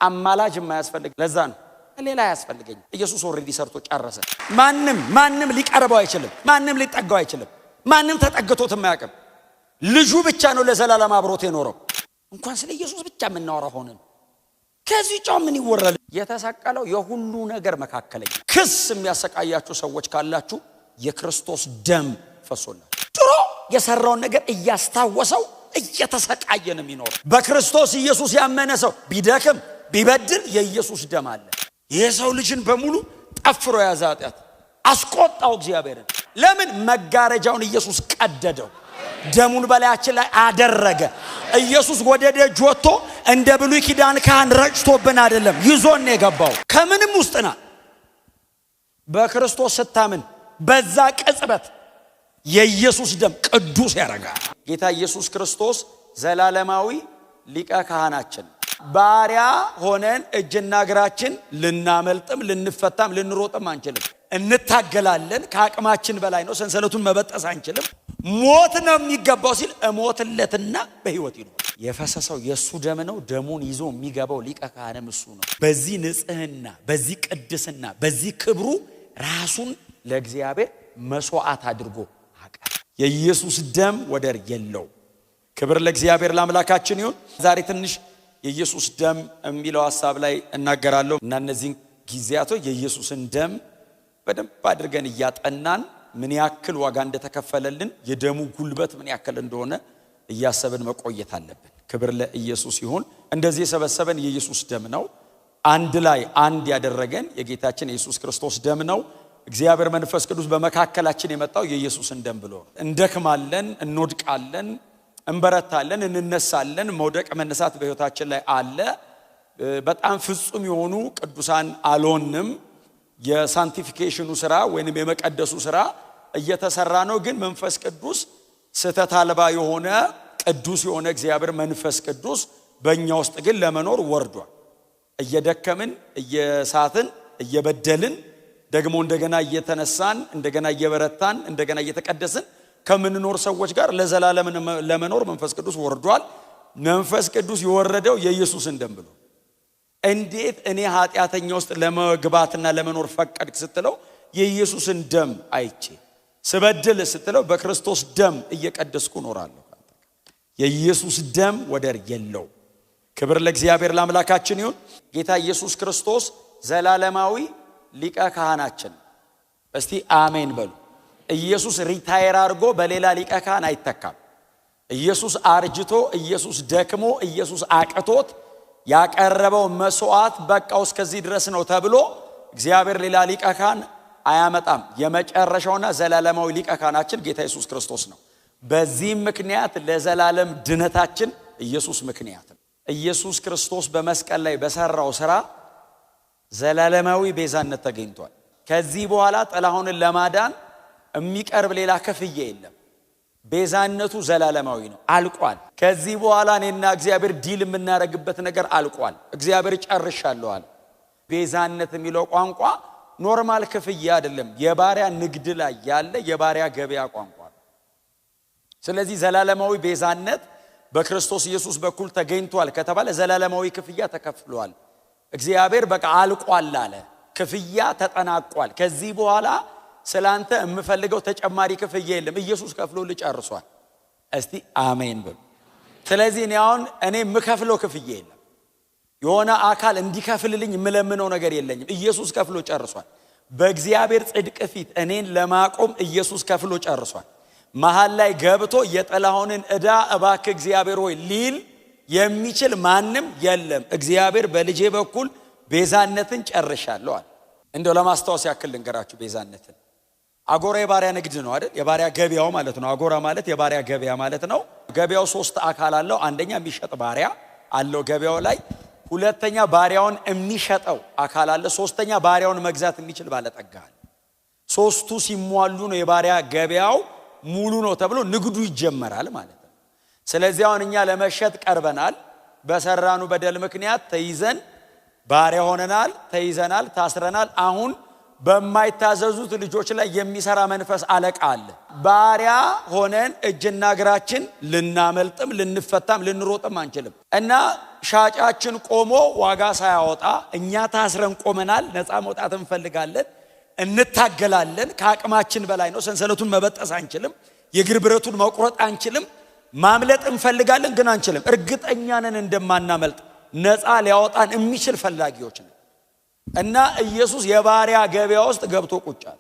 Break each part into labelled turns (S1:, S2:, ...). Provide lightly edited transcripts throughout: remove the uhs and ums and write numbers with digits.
S1: አማላጅ የማያስፈልግ ለዛ ነው ሌላ ያስፈልገኝ ኢየሱስ ኦሬዲ ሰርቶ ጨረሰ ማንም ሊቀርበው አይችልም ማንም ሊጠጋው አይችልም ማንም ተጠግቶት የማያውቅም ልጁ ብቻ ነው ለዘላለም አብሮት የኖረው እንኳን ስለ ኢየሱስ ብቻ የምናወራ ሆነን ከዚህ ጫው ምን ይወራል የተሰቀለው የሁሉ ነገር መካከለኛ ክስ የሚያሰቃያችሁ ሰዎች ካላችሁ የክርስቶስ ደም ፈሶላል ጥሩ የሰራውን ነገር እያስታወሰው እየተሰቃየ ነው የሚኖረው በክርስቶስ ኢየሱስ ያመነ ሰው ቢደክም ቢበድል የኢየሱስ ደም አለ የሰው ልጅን በሙሉ ጠፍሮ ያዛጣት አስቆጣው እግዚአብሔርን ለምን መጋረጃውን ኢየሱስ ቀደደው ደሙን በላያችን ላይ አደረገ ኢየሱስ ወደ ደጅ ወጥቶ እንደ ብሉይ ኪዳን ካህን ረጭቶብን አይደለም ይዞን ነው የገባው ከምንም ውስጥና በክርስቶስ ስታምን በዛ ቅጽበት የኢየሱስ ደም ቅዱስ ያረጋል ጌታ ኢየሱስ ክርስቶስ ዘላለማዊ ሊቀ ካህናችን ባሪያ ሆነን እጅና እግራችን ልናመልጥም ልንፈታም ልንሮጥም አንችልም እንታገላለን ከአቅማችን በላይ ነው ሰንሰለቱን መበጠስ አንችልም ሞት ነው የሚገባው ሲል ሞትለትና በህይወት ይኖር የፈሰሰው የሱ ደም ነው ደሙን ይዞ የሚገባው ሊቀ ካህንም እሱ ነው በዚህ ንጽህና በዚህ ቅድስና በዚህ ክብሩ ራሱን ለእግዚአብሔር መስዋዕት አድርጎ አቀረበ የኢየሱስ ደም ወደር የለው ክብር ለእግዚአብሔር ለአምላካችን ይሁን ዛሬ ትንሽ የኢየሱስ ደም የሚለው ሐሳብ ላይ እናገራለሁ እና እነዚህ ጊዜያቶች የኢየሱስን ደም በደንብ አድርገን እያጠናን ምን ያክል ዋጋ እንደተከፈለልን የደሙ ጉልበት ምን ያክል እንደሆነ እያሰብን መቆየት አለብን ክብር ለኢየሱስ ይሁን እንደዚህ የሰበሰበን የኢየሱስ ደም ነው አንድ ላይ አንድ ያደረገን የጌታችን የኢየሱስ ክርስቶስ ደም ነው እግዚአብሔር መንፈስ ቅዱስ በመካከላችን የመጣው የኢየሱስን ደም ብሎ እንደክማለን እንወድቃለን እንበረታለን እንነሳለን መውደቅ መነሳት በህይወታችን ላይ አለ በጣም ፍጹም የሆኑ ቅዱሳን አልሆንም የሳንቲፊኬሽኑ ስራ ወይንም የመቀደሱ ስራ እየተሰራ ነው ግን መንፈስ ቅዱስ ስተት አልባ የሆነ ቅዱስ የሆነ እግዚአብሔር መንፈስ ቅዱስ በእኛ ውስጥ ግን ለመኖር ወርዷል እየደከምን እየሳትን እየበደልን ደግሞ እንደገና እየተነሳን እንደገና እየበረታን እንደገና እየተቀደስን ከምንኖር ሰዎች ጋር ለዘላለም ለመኖር መንፈስ ቅዱስ ወርዷል መንፈስ ቅዱስ የወረደው የኢየሱስን ደም ብሎ እንዴት እኔ ኃጢያተኛ ውስጥ ለመግባትና ለመኖር ፈቀድክ ስትለው የኢየሱስን ደም አይቼ ስበድል ስትለው በክርስቶስ ደም እየቀደስኩ ኖራለሁ የኢየሱስ ደም ወደር የለው ክብር ለእግዚአብሔር ለአምላካችን ይሁን ጌታ ኢየሱስ ክርስቶስ ዘላለማዊ ሊቀ ካህናችን እስቲ አሜን በሉ ኢየሱስ ሪታየር አድርጎ በሌላ ሊቀ ካህን አይተካም ኢየሱስ አርጅቶ ኢየሱስ ደክሞ ኢየሱስ አቅቶት ያቀረበው መስዋዕት በቃው እስከዚህ ድረስ ነው ተብሎ እግዚአብሔር ሌላ ሊቀ ካህን አያመጣም የመጨረሻውና ዘላለማዊ ሊቀ ካህናችን ጌታ ኢየሱስ ክርስቶስ ነው በዚህ ምክንያት ለዘላለም ድነታችን ኢየሱስ ምክንያት ነው ኢየሱስ ክርስቶስ በመስቀል ላይ በሰራው ሥራ ዘላለማዊ ቤዛነት ተገኝቷል ከዚህ በኋላ ጥላሁንን ለማዳን የሚቀርብ ሌላ ከፍዬ የለም ቤዛነቱ ዘላለማዊ ነው አልቋል ከዚህ በኋላ እኔና እግዚአብሔር ዲል የምናረግበት ነገር አልቋል እግዚአብሔር ጨርሻለሁ አለ ቤዛነት የሚለው ቋንቋ ኖርማል ክፍያ አይደለም የባሪያ ንግድ ላይ ያለ የባሪያ ገበያ ቋንቋ ስለዚህ ዘላለማዊ ቤዛነት በክርስቶስ ኢየሱስ በኩል ተገኝቷል ከተባለ ዘላለማዊ ክፍያ ተከፍሏል እግዚአብሔር በቃ አልቋል አለ ክፍያ ተጠናቋል ከዚህ በኋላ ስላንተ የምፈልገው ተጨማሪ ክፍያ የለም ኢየሱስ ከፍሎ ልጨርሷል እስቲ አሜን በሉ ስለዚህ እኔ የምከፍለው ክፍያ የለም የሆነ አካል እንዲከፍልልኝ የምለምነው ነገር የለኝም ኢየሱስ ከፍሎ ጨርሷል በእግዚአብሔር ጽድቅ ፊት እኔን ለማቆም ኢየሱስ ከፍሎ ጨርሷል መሃል ላይ ገብቶ የጥላሁንን ዕዳ እባክህ እግዚአብሔር ሆይ ሊል የሚችል ማንም የለም እግዚአብሔር በልጄ በኩል ቤዛነትን ጨርሻለሁ አለ እንደው ለማስተዋወስ ያክል ልንገራችሁ ቤዛነትን አጎራ የባሪያ ንግድ ነው አይደል የባሪያ ገበያው ማለት ነው አጎራ ማለት የባሪያ ገበያ ማለት ነው ገበያው ሶስት አካል አለው አንደኛ የሚሸጥ ባሪያ አለው ገበያው ላይ ሁለተኛ ባሪያውን የሚሸጠው አካል አለ ሶስተኛ ባሪያውን መግዛት የሚችል ባለጠጋ አለ ሶስቱ ሲሟሉ ነው የባሪያ ገበያው ሙሉ ነው ተብሎ ንግዱ ይጀመራል ማለት ነው ስለዚህ አሁን እኛ ለመሸጥ ቀርበናል በሰራኑ በደል ምክንያት ተይዘን ባሪያ ሆነናል ተይዘናል ታስረናል አሁን በማይታዘዙት ልጆች ላይ የሚሰራ መንፈስ አለቃ አለ ባሪያ ሆነን እጅና እግራችን ልናመልጥም ልንፈታም ልንሮጥም አንችልም እና ሻጫችን ቆሞ ዋጋ ሳያወጣ እኛ ታስረን ቆመናል። ነፃ መውጣት እንፈልጋለን፣ እንታገላለን። ከአቅማችን በላይ ነው። ሰንሰለቱን መበጠስ አንችልም። የእግር ብረቱን መቁረጥ አንችልም። ማምለጥ እንፈልጋለን ግን አንችልም። እርግጠኛ ነን እንደማናመልጥ። ነፃ ሊያወጣን የሚችል ፈላጊዎች ነን። እና ኢየሱስ የባሪያ ገበያ ውስጥ ገብቶ ቁጭ አለ።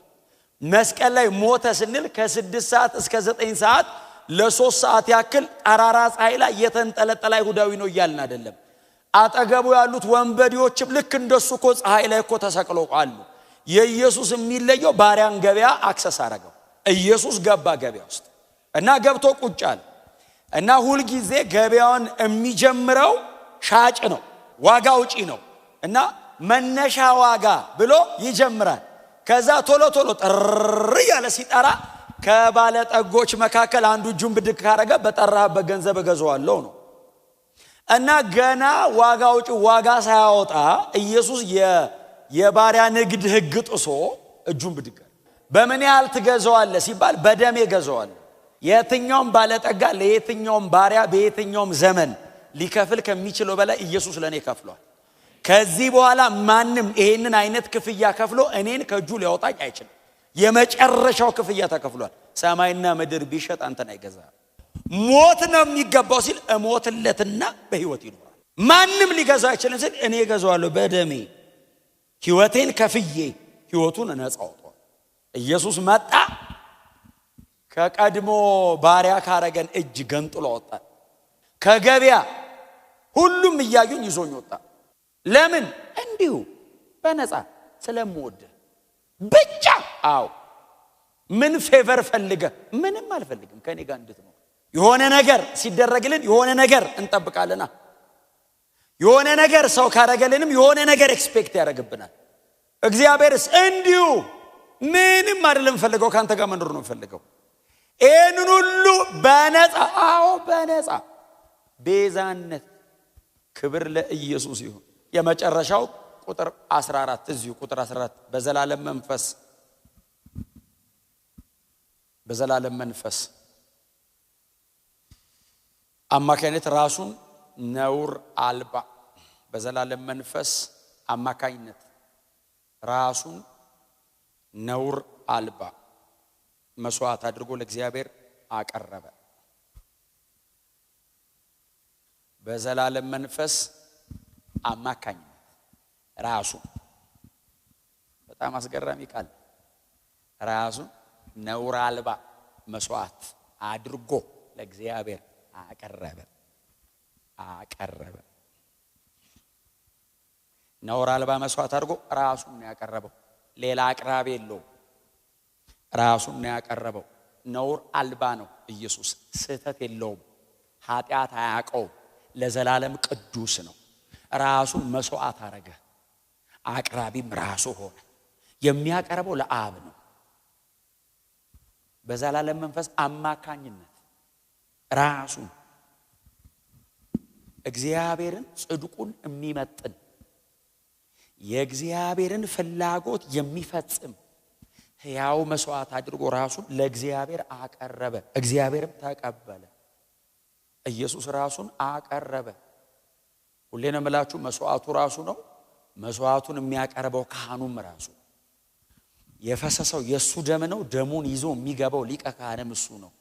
S1: መስቀል ላይ ሞተ ስንል ከ6 ሰዓት እስከ 9 ሰዓት ለ3 ሰዓት ያክል ጠራራ ፀሐይ ላይ የተንጠለጠለ አይሁዳዊ ነው እያልን አይደለም። አጠገቡ ያሉት ወንበዴዎችም ልክ እንደሱ እኮ ፀሐይ ላይ እኮ ተሰቅለው አሉ። የኢየሱስ የሚለየው ባሪያን ገበያ አክሰስ አረገው። ኢየሱስ ገባ ገበያ ውስጥ እና ገብቶ ቁጭ አለ። እና ሁሉ ጊዜ ገበያውን የሚጀምረው ሻጭ ነው፣ ዋጋ ውጪ ነው። እና መነሻ ዋጋ ብሎ ይጀምራል። ከዛ ቶሎ ቶሎ ጥር ያለ ሲጠራ ከባለ ጠጎች መካከል አንዱ እጁን ብድግ ካረገ በጠራህበት ገንዘብ እገዛዋለሁ ነው። እና ገና ዋጋ ውጪ ዋጋ ሳያወጣ ኢየሱስ የባሪያ ንግድ ህግ ጥሶ እጁን ብድግ አለ። በምን ያህል ትገዛዋለህ ሲባል በደም ይገዛዋል። የትኛውም ባለጠጋ ለየትኛውም ባሪያ በየትኛውም ዘመን ሊከፍል ከሚችለው በላይ ኢየሱስ ለኔ ከፍሏል። ከዚህ በኋላ ማንም ይሄንን አይነት ክፍያ ከፍሎ እኔን ከእጁ ሊያወጣኝ አይችልም። የመጨረሻው ክፍያ ተከፍሏል። ሰማይና ምድር ቢሸጥ አንተን አይገዛም። ሞት ነው የሚገባው ሲል እሞትለትና በህይወት ይኖራል። ማንም ሊገዛ አይችልም ሲል እኔ እገዛዋለሁ በደሜ ህይወቴን ከፍዬ ህይወቱን ነፃ አውጥቷል። ኢየሱስ መጣ። ከቀድሞ ባሪያ ካረገን እጅ ገንጥሎ ወጣ። ከገበያ ሁሉም እያዩኝ ይዞኝ ወጣ። ለምን? እንዲሁ በነፃ ስለምወድ ብቻ። አው ምን ፌቨር ፈልገ? ምንም አልፈልግም ከኔ ጋር እንድትኖር። የሆነ ነገር ሲደረግልን የሆነ ነገር እንጠብቃለና የሆነ ነገር ሰው ካረገልንም የሆነ ነገር ኤክስፔክት ያደርግብናል። እግዚአብሔርስ እንዲሁ ምንም አይደለም ፈልገው፣ ካንተ ጋር መኖር ነው ፈልገው። ይህንን ሁሉ በነፃ። አዎ በነፃ ቤዛነት። ክብር ለኢየሱስ ይሁን። የመጨረሻው ቁጥር 14 እዚሁ ቁጥር 14 በዘላለም መንፈስ አማካኝነት ራሱን ነውር አልባ በዘላለም መንፈስ አማካኝነት ራሱን ነውር አልባ መስዋዕት አድርጎ ለእግዚአብሔር አቀረበ። በዘላለም መንፈስ አማካኝነት ራሱን፣ በጣም አስገራሚ ቃል። ራሱን ነውር አልባ መስዋዕት አድርጎ ለእግዚአብሔር አቀረበ። ነውር አልባ መስዋዕት አድርጎ ራሱን ነው ያቀረበው። ሌላ አቅራቢ የለውም። ራሱን ነው ያቀረበው። ነውር አልባ ነው ኢየሱስ። ስህተት የለውም። ኃጢአት አያውቀውም። ለዘላለም ቅዱስ ነው። ራሱን መስዋዕት አረገ። አቅራቢም ራሱ ሆነ። የሚያቀርበው ለአብ ነው። በዘላለም መንፈስ አማካኝነት ራሱን እግዚአብሔርን ጽድቁን የሚመጥን የእግዚአብሔርን ፍላጎት የሚፈጽም ሕያው መስዋዕት አድርጎ ራሱን ለእግዚአብሔር አቀረበ። እግዚአብሔርም ተቀበለ። ኢየሱስ ራሱን አቀረበ። ሁሌ ነው የምላችሁ፣ መስዋዕቱ ራሱ ነው። መስዋዕቱን የሚያቀርበው ካህኑም ራሱ። የፈሰሰው የሱ ደም ነው። ደሙን ይዞ የሚገባው ሊቀ ካህንም እሱ ነው።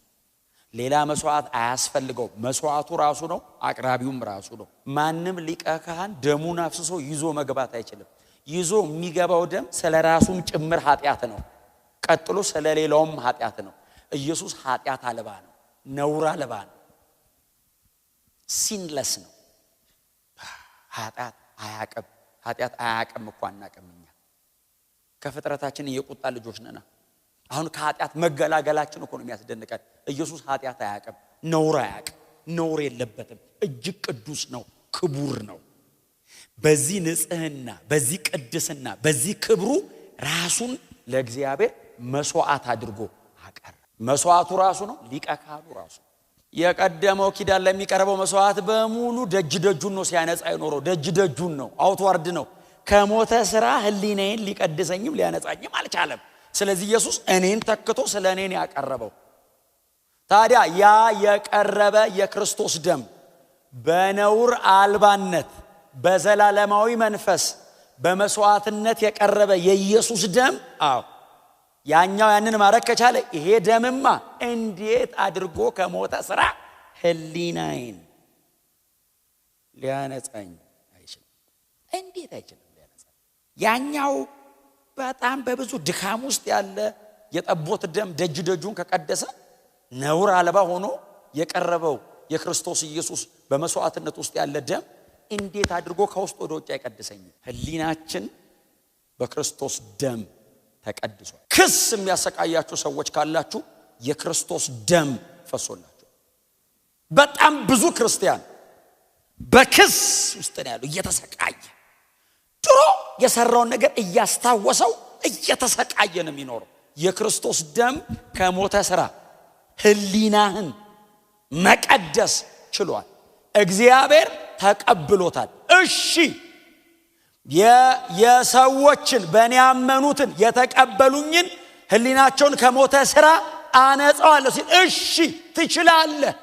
S1: ሌላ መስዋዕት አያስፈልገው። መስዋዕቱ ራሱ ነው። አቅራቢውም ራሱ ነው። ማንም ሊቀ ካህን ደሙን አፍስሶ ይዞ መግባት አይችልም። ይዞ የሚገባው ደም ስለራሱም ጭምር ኃጢአት ነው። ቀጥሎ ስለሌላውም ኃጢአት ነው። ኢየሱስ ኃጢአት አልባ ነው። ነውር አልባ ነው። ሲንለስ ነው። ኃጢአት አያቅም እኮ አናቅምኛ። ከፍጥረታችን የቁጣ ልጆች ነና። አሁን ከኃጢአት መገላገላችን እኮ ነው የሚያስደንቀን። ኢየሱስ ኃጢአት አያቅም፣ ነውር አያቅም፣ ነውር የለበትም። እጅግ ቅዱስ ነው፣ ክቡር ነው። በዚህ ንጽህና፣ በዚህ ቅድስና፣ በዚህ ክብሩ ራሱን ለእግዚአብሔር መስዋዕት አድርጎ አቀረበ። መስዋዕቱ ራሱ ነው። ሊቀ ካህኑ ራሱ። የቀደመው ኪዳን ለሚቀርበው መስዋዕት በሙሉ ደጁን ነው ሲያነጻ ይኖረው። ደጁን ነው፣ አውትዋርድ ነው። ከሞተ ስራ ህሊናዬን ሊቀድሰኝም ሊያነጻኝም አልቻለም። ስለዚህ ኢየሱስ እኔን ተክቶ ስለ እኔን ያቀረበው። ታዲያ ያ የቀረበ የክርስቶስ ደም በነውር አልባነት በዘላለማዊ መንፈስ በመስዋዕትነት የቀረበ የኢየሱስ ደም ያኛው ያንን ማረክ ከቻለ ይሄ ደምማ እንዴት አድርጎ ከሞተ ስራ ህሊናዬን ሊያነጻኝ አይችልም? እንዴት አይችልም ሊያነጻኝ? ያኛው በጣም በብዙ ድካም ውስጥ ያለ የጠቦት ደም ደጁን ከቀደሰ ነውር አልባ ሆኖ የቀረበው የክርስቶስ ኢየሱስ በመስዋዕትነት ውስጥ ያለ ደም እንዴት አድርጎ ከውስጥ ወደ ውጭ አይቀድሰኝም? ህሊናችን በክርስቶስ ደም ተቀድሷል። ክስ የሚያሰቃያችሁ ሰዎች ካላችሁ የክርስቶስ ደም ፈሶላችሁ። በጣም ብዙ ክርስቲያን በክስ ውስጥ ነው ያለው እየተሰቃየ ድሮ የሰራውን ነገር እያስታወሰው እየተሰቃየ ነው የሚኖረው። የክርስቶስ ደም ከሞተ ስራ ህሊናህን መቀደስ ችሏል። እግዚአብሔር ተቀብሎታል። እሺ የሰዎችን በእኔ ያመኑትን የተቀበሉኝን ህሊናቸውን ከሞተ ስራ አነጻዋለሁ ሲል እሺ ትችላለህ።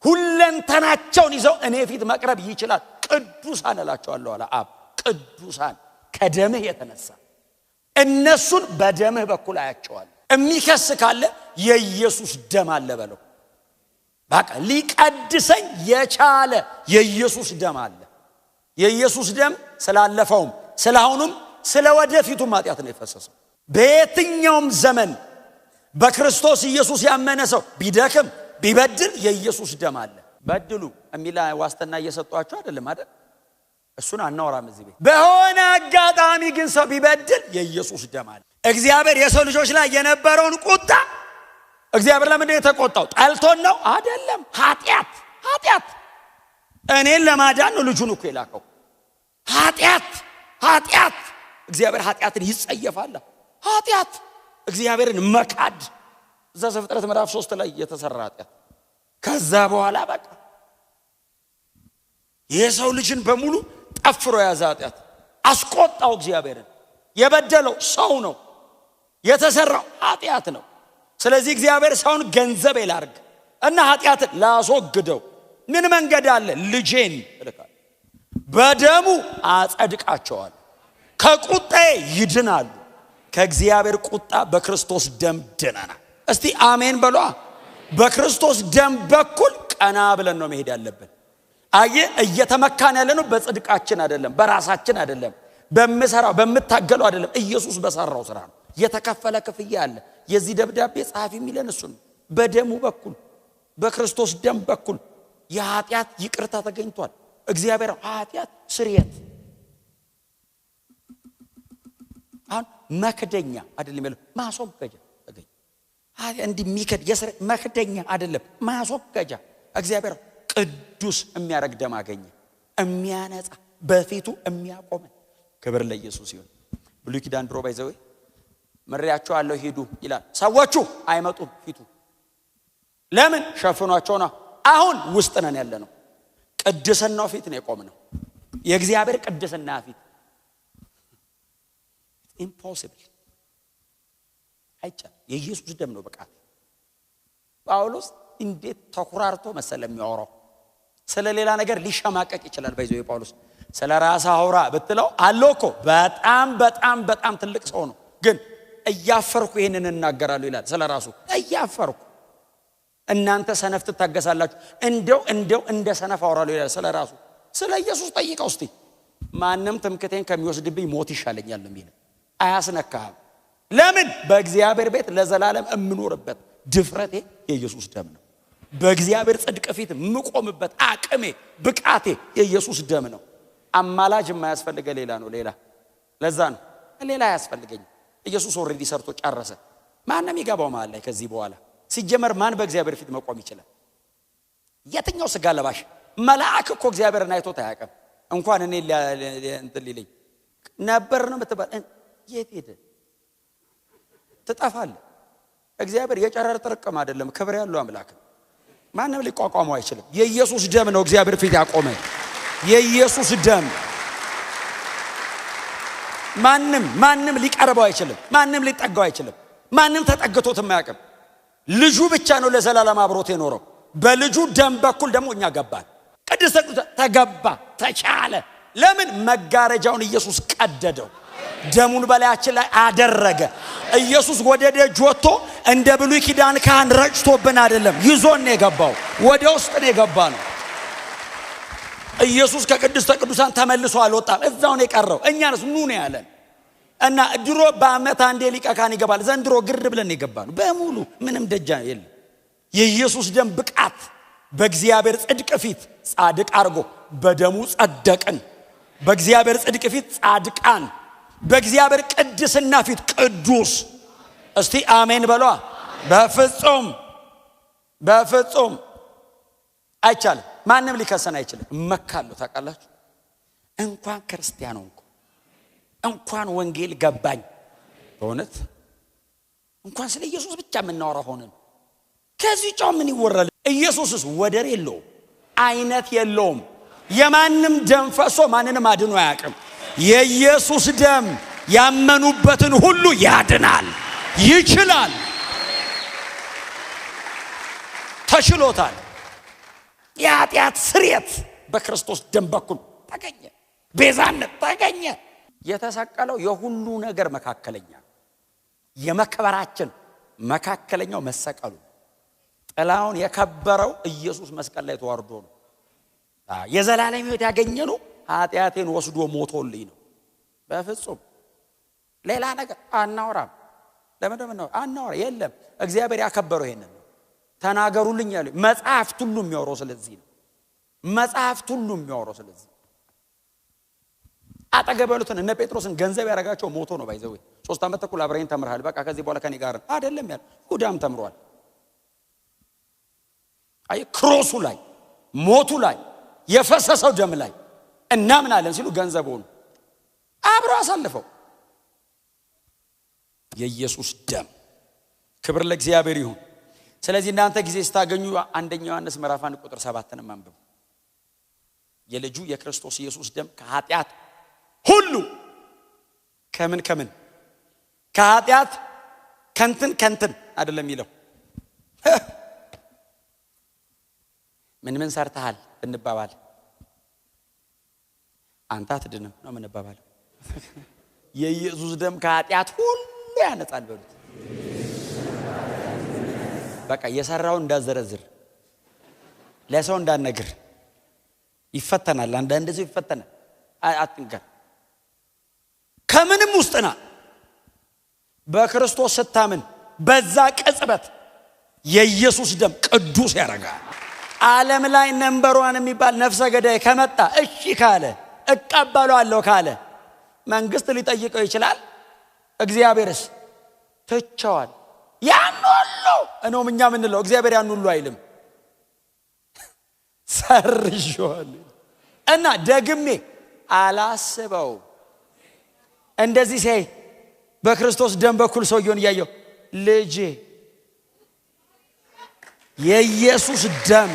S1: ሁለንተናቸውን ይዘው እኔ ፊት መቅረብ ይችላል። ቅዱሳን እላቸዋለሁ አለ አብ። ቅዱሳን ከደምህ የተነሳ እነሱን በደምህ በኩል አያቸዋለሁ። የሚከስ ካለ የኢየሱስ ደም አለ በለው። በቃ ሊቀድሰኝ የቻለ የኢየሱስ ደም አለ። የኢየሱስ ደም ስላለፈውም ስለአሁኑም ስለወደፊቱም ኃጢአት ነው የፈሰሰው። በየትኛውም ዘመን በክርስቶስ ኢየሱስ ያመነ ሰው ቢደክም ቢበድል የኢየሱስ ደም አለ። በድሉ የሚላ ዋስትና እየሰጧቸው አይደለም አይደል? እሱን አናወራም እዚህ ቤት። በሆነ አጋጣሚ ግን ሰው ቢበድል የኢየሱስ ደም አለ። እግዚአብሔር የሰው ልጆች ላይ የነበረውን ቁጣ እግዚአብሔር ለምን የተቆጣው? ጠልቶን ነው አይደለም። ኃጢአት እኔን ለማዳን ነው ልጁን እኮ የላከው። ኃጢአት እግዚአብሔር ኃጢአትን ይጸየፋል። ኃጢአት እግዚአብሔርን መካድ እዛ ዘፍጥረት ምዕራፍ 3 ላይ የተሰራ ኃጢአት። ከዛ በኋላ በቃ የሰው ልጅን በሙሉ ጠፍሮ ያዘ ኃጢአት። አስቆጣው እግዚአብሔርን። የበደለው ሰው ነው፣ የተሰራው ኃጢአት ነው። ስለዚህ እግዚአብሔር ሰውን ገንዘብ ይላርግ እና ኃጢአትን ላስወግደው ምን መንገድ አለ? ልጄን እልካለሁ፣ በደሙ አጸድቃቸዋል፣ ከቁጣዬ ይድናሉ። ከእግዚአብሔር ቁጣ በክርስቶስ ደም ድነናል። እስቲ አሜን በሏ። በክርስቶስ ደም በኩል ቀና ብለን ነው መሄድ ያለብን። እየተመካን ያለነው በጽድቃችን አይደለም፣ በራሳችን አይደለም፣ በመሰራው በመታገለው አይደለም። ኢየሱስ በሰራው ስራ ነው። የተከፈለ ክፍያ አለ። የዚህ ደብዳቤ ጻፊ የሚለን እሱ ነው። በደሙ በኩል በክርስቶስ ደም በኩል የኃጢአት ይቅርታ ተገኝቷል። እግዚአብሔር ኃጢአት ስርየት አሁን መክደኛ አይደለም ያለው ማስወገጃ ተገኘ። እንዲህ ሚከድ መክደኛ አይደለም ማስወገጃ። እግዚአብሔር ቅዱስ የሚያረግ ደም አገኘ፣ የሚያነጻ በፊቱ የሚያቆም። ክብር ለኢየሱስ ይሁን። ብሉይ ኪዳን ድሮ ባይዘው መሪያቸው አለው ሄዱ ይላል። ሰዎቹ አይመጡም ፊቱ ለምን ሸፍኗቸው ነው። አሁን ውስጥ ነን ያለነው። ቅድስናው ፊት ነው የቆምነው። የእግዚአብሔር ቅድስና ፊት ኢምፖሲብል አይቻልም። የኢየሱስ ደም ነው በቃ። ጳውሎስ እንዴት ተኩራርቶ መሰለ የሚያወራው። ስለ ሌላ ነገር ሊሸማቀቅ ይችላል። ባይዘው የጳውሎስ ስለ ራስ አውራ ብትለው አለኮ በጣም ትልቅ ሰው ነው። ግን እያፈርኩ ይሄንን እናገራለሁ ይላል ስለ ራሱ። እያፈርኩ እናንተ ሰነፍ ትታገሳላችሁ፣ እንደው እንደ ሰነፍ አወራለሁ ይላል ስለ ራሱ። ስለ ኢየሱስ ጠይቀው እስቲ። ማንም ትምክቴን ከሚወስድብኝ ሞት ይሻለኛል ነው የሚለው። አያስነካም። ለምን? በእግዚአብሔር ቤት ለዘላለም እምኖርበት ድፍረቴ የኢየሱስ ደም ነው። በእግዚአብሔር ጽድቅ ፊት ምቆምበት አቅሜ ብቃቴ የኢየሱስ ደም ነው። አማላጅ የማያስፈልገ ሌላ ነው። ለዛ ነው ሌላ አያስፈልገኝ። ኢየሱስ ኦሬዲ ሰርቶ ጨረሰ። ማንም ይገባው ማለት ላይ ከዚህ በኋላ ሲጀመር ማን በእግዚአብሔር ፊት መቆም ይችላል? የትኛው ስጋ ለባሽ መልአክ እኮ እግዚአብሔርን አይቶት አያውቅም። እንኳን እኔ እንትን ሊለኝ ነበር ነው የምትባል። የት ሄደ? ትጠፋለህ። እግዚአብሔር የጨረር ጥርቅም አይደለም፣ ክብር ያለው አምላክ። ማንም ሊቋቋመው አይችልም። የኢየሱስ ደም ነው እግዚአብሔር ፊት ያቆመ። የኢየሱስ ደም ማንም ሊቀርበው አይችልም። ማንም ሊጠጋው አይችልም። ማንም ተጠግቶት የማያውቅም። ልጁ ብቻ ነው ለዘላለም አብሮት የኖረው። በልጁ ደም በኩል ደግሞ እኛ ገባን። ቅድስተ ቅዱሳን ተገባ፣ ተቻለ። ለምን? መጋረጃውን ኢየሱስ ቀደደው፣ ደሙን በላያችን ላይ አደረገ። ኢየሱስ ወደ ደጅ ወጥቶ እንደ ብሉይ ኪዳን ካህን ረጭቶብን አይደለም፣ ይዞን ነው የገባው። ወደ ውስጥ ነው የገባነው። ኢየሱስ ከቅድስተ ቅዱሳን ተመልሶ አልወጣም፣ እዛው ነው የቀረው። እኛንስ ኑ ነው ያለን። እና ድሮ በዓመት አንዴ ሊቀ ካህን ይገባል። ዘንድሮ ግር ብለን የገባነው በሙሉ ምንም ደጃ የለም። የኢየሱስ ደም ብቃት በእግዚአብሔር ጽድቅ ፊት ጻድቅ አርጎ በደሙ ጸደቅን። በእግዚአብሔር ጽድቅ ፊት ጻድቃን፣ በእግዚአብሔር ቅድስና ፊት ቅዱስ። እስቲ አሜን በሏ። በፍጹም አይቻልም። ማንም ሊከሰን አይችልም። እመካለሁ። ታውቃላችሁ፣ እንኳን ክርስቲያን ሆንኩ፣ እንኳን ወንጌል ገባኝ፣ በእውነት እንኳን ስለ ኢየሱስ ብቻ የምናወራ ሆነን ከዚህ ጫው ምን ይወራል? ኢየሱስስ ወደር የለውም፣ አይነት የለውም። የማንም ደም ፈሶ ማንንም አድኖ አያውቅም። የኢየሱስ ደም ያመኑበትን ሁሉ ያድናል፣ ይችላል፣ ተችሎታል። የኃጢአት ስርየት በክርስቶስ ደም በኩል ተገኘ፣ ቤዛነት ተገኘ። የተሰቀለው የሁሉ ነገር መካከለኛ፣ የመከበራችን መካከለኛው መሰቀሉ። ጥላውን የከበረው ኢየሱስ መስቀል ላይ ተዋርዶ ነው። የዘላለም ሕይወት ያገኘነው ኃጢአቴን ወስዶ ሞቶልኝ ነው። በፍጹም ሌላ ነገር አናወራም። ለምን አናወራ? የለም። እግዚአብሔር ያከበረው ይሄንን ነው። ተናገሩልኝ ያለ መጽሐፍት ሁሉ የሚያወራው ስለዚህ ነው። መጽሐፍት ሁሉ የሚያወራው ስለዚህ አጠገብ ያሉትን እነ ጴጥሮስን ገንዘብ ያደረጋቸው ሞቶ ነው። ባይዘው 3 ዓመት ተኩል አብረን ተምርሃል፣ በቃ ከዚህ በኋላ ከኔ ጋር አይደለም ያለ ሁዳም ተምሯል። አይ ክሮሱ ላይ ሞቱ ላይ የፈሰሰው ደም ላይ እናምናለን ሲሉ ገንዘብ ሆኑ፣ አብረው አሳልፈው። የኢየሱስ ደም ክብር ለእግዚአብሔር ይሁን። ስለዚህ እናንተ ጊዜ ስታገኙ አንደኛ ዮሐንስ ምዕራፍ 1 ቁጥር 7ን አንብቡ። የልጁ የክርስቶስ ኢየሱስ ደም ከኃጢአት ሁሉ ከምን ከኃጢአት ከንትን አይደለም ይለው። ምን ሰርተሃል እንባባል፣ አንተ አትድንም ነው ምንባባል። የኢየሱስ ደም ከኃጢአት ሁሉ ያነጻል በሉት። በቃ የሰራውን እንዳዘረዝር ለሰው እንዳነግር ይፈተናል። አንዳንድ ሰው ይፈተናል። አትንገር። ከምንም ውስጥና በክርስቶስ ስታምን በዛ ቅጽበት የኢየሱስ ደም ቅዱስ ያረጋል። ዓለም ላይ ነምበር 1 የሚባል ነፍሰ ገዳይ ከመጣ እሺ ካለ እቀበላለሁ ካለ መንግስት ሊጠይቀው ይችላል። እግዚአብሔርስ ተቻዋል። ያን ሁሉ እነሆም እኛ ምንለው እግዚአብሔር ያን ሁሉ አይልም። ሰርጆል እና ደግሜ አላስበው። እንደዚህ ሲያይ በክርስቶስ ደም በኩል ሰውየውን እያየው ልጄ የኢየሱስ ደም